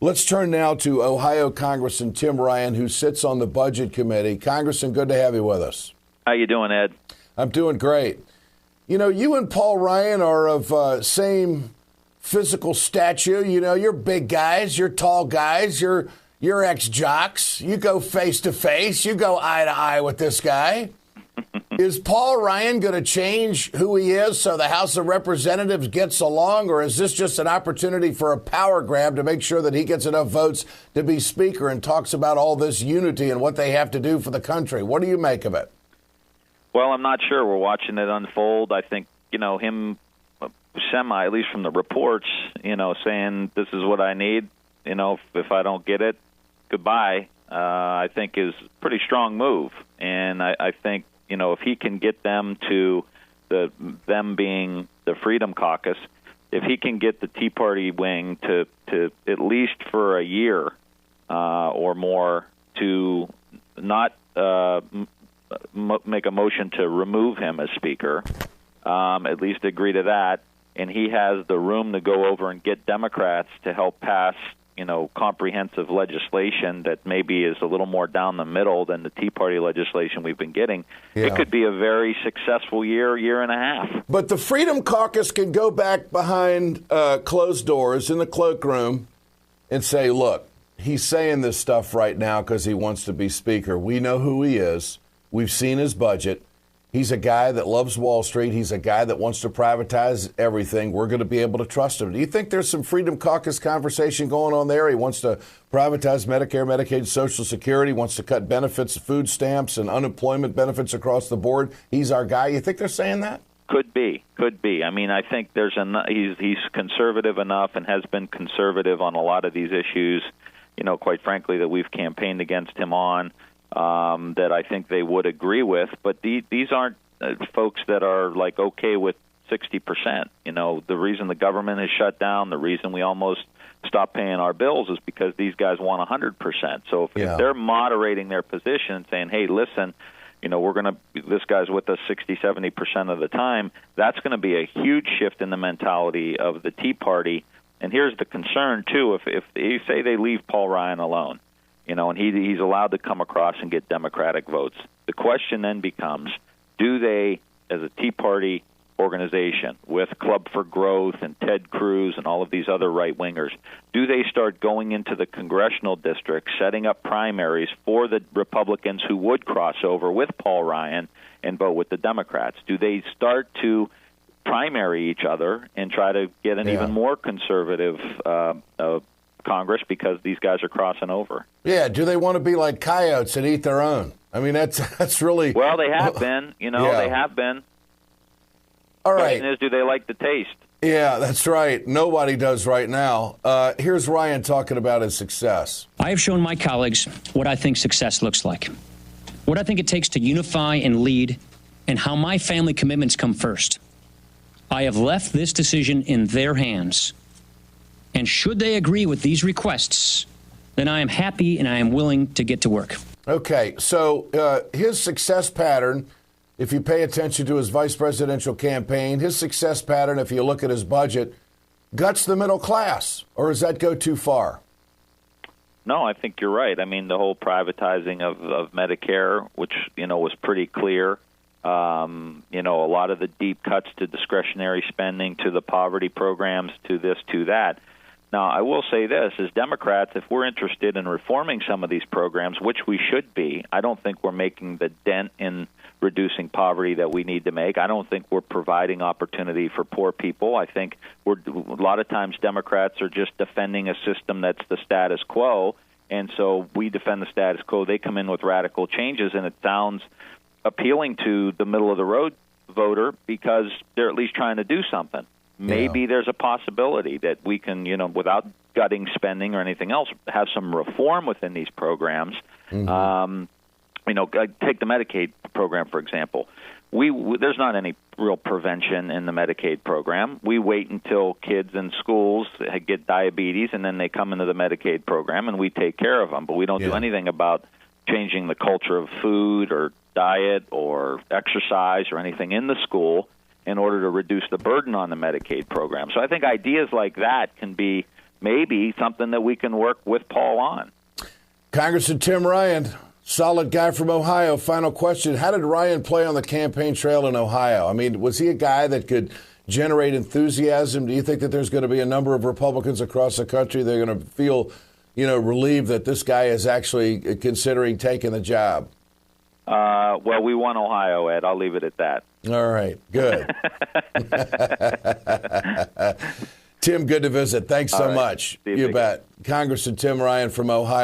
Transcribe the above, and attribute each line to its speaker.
Speaker 1: Let's turn now to Ohio Congressman Tim Ryan, who sits on the Budget Committee. Congressman, good to have you with us.
Speaker 2: How you doing, Ed?
Speaker 1: I'm doing great. You know, you and Paul Ryan are of same physical stature. You know, you're big guys, you're tall guys, you're ex-jocks. You go face to face, you go eye to eye with this guy. Is Paul Ryan going to change who he is so the House of Representatives gets along, or is this just an opportunity for a power grab to make sure that he gets enough votes to be Speaker and talks about all this unity and what they have to do for the country? What do you make of it?
Speaker 2: Well, I'm not sure. We're watching it unfold. I think, him at least from the reports, saying this is what I need, if I don't get it, goodbye, I think is a pretty strong move. And I think, if he can get them to them being the Freedom Caucus, if he can get the Tea Party wing to at least for a year or more to not make a motion to remove him as Speaker, at least agree to that, and he has the room to go over and get Democrats to help pass comprehensive legislation that maybe is a little more down the middle than the Tea Party legislation we've been getting. Yeah. It could be a very successful year and a half.
Speaker 1: But the Freedom Caucus can go back behind closed doors in the cloakroom and say, look, he's saying this stuff right now because he wants to be Speaker. We know who he is. We've seen his budget. He's a guy that loves Wall Street. He's a guy that wants to privatize everything. We're going to be able to trust him. Do you think there's some Freedom Caucus conversation going on there? He wants to privatize Medicare, Medicaid, Social Security, wants to cut benefits, food stamps, and unemployment benefits across the board. He's our guy. You think they're saying that?
Speaker 2: Could be. I mean, I think he's conservative enough and has been conservative on a lot of these issues, quite frankly, that we've campaigned against him on. That I think they would agree with, but these aren't folks that are like okay with 60%. The reason the government is shut down, the reason we almost stopped paying our bills is because these guys want 100%. So if they're moderating their position and saying, hey, listen, this guy's with us 60, 70% of the time, that's going to be a huge shift in the mentality of the Tea Party. And here's the concern, too, if they say they leave Paul Ryan alone, and he's allowed to come across and get Democratic votes. The question then becomes, do they, as a Tea Party organization with Club for Growth and Ted Cruz and all of these other right-wingers, do they start going into the congressional districts, setting up primaries for the Republicans who would cross over with Paul Ryan and vote with the Democrats? Do they start to primary each other and try to get an even more conservative Congress because these guys are crossing over?
Speaker 1: Yeah, do they want to be like coyotes and eat their own? I mean, that's really...
Speaker 2: Well, they have been. They have been.
Speaker 1: All right.
Speaker 2: The question is, do they like the taste?
Speaker 1: Yeah, that's right. Nobody does right now. Here's Ryan talking about his success.
Speaker 3: I have shown my colleagues what I think success looks like, what I think it takes to unify and lead, and how my family commitments come first. I have left this decision in their hands. And should they agree with these requests, then I am happy and I am willing to get to work.
Speaker 1: Okay, so his success pattern, if you pay attention to his vice presidential campaign, his success pattern, if you look at his budget, guts the middle class, or does that go too far?
Speaker 2: No, I think you're right. I mean, the whole privatizing of Medicare, which, was pretty clear. A lot of the deep cuts to discretionary spending, to the poverty programs, to this, to that. Now, I will say this, as Democrats, if we're interested in reforming some of these programs, which we should be, I don't think we're making the dent in reducing poverty that we need to make. I don't think we're providing opportunity for poor people. I think a lot of times Democrats are just defending a system that's the status quo, and so we defend the status quo. They come in with radical changes, and it sounds appealing to the middle-of-the-road voter because they're at least trying to do something. Maybe there's a possibility that we can, without gutting spending or anything else, have some reform within these programs. Mm-hmm. Take the Medicaid program, for example. There's not any real prevention in the Medicaid program. We wait until kids in schools get diabetes, and then they come into the Medicaid program, and we take care of them. But we don't do anything about changing the culture of food or diet or exercise or anything in the school in order to reduce the burden on the Medicaid program. So I think ideas like that can be maybe something that we can work with Paul on.
Speaker 1: Congressman Tim Ryan, solid guy from Ohio. Final question. How did Ryan play on the campaign trail in Ohio? I mean, was he a guy that could generate enthusiasm? Do you think that there's going to be a number of Republicans across the country that are going to feel, relieved that this guy is actually considering taking the job?
Speaker 2: Well, we won Ohio, Ed. I'll leave it at that.
Speaker 1: All right. Good. Tim, good to visit. Thanks so much.
Speaker 2: You
Speaker 1: bet. Congressman Tim Ryan from Ohio.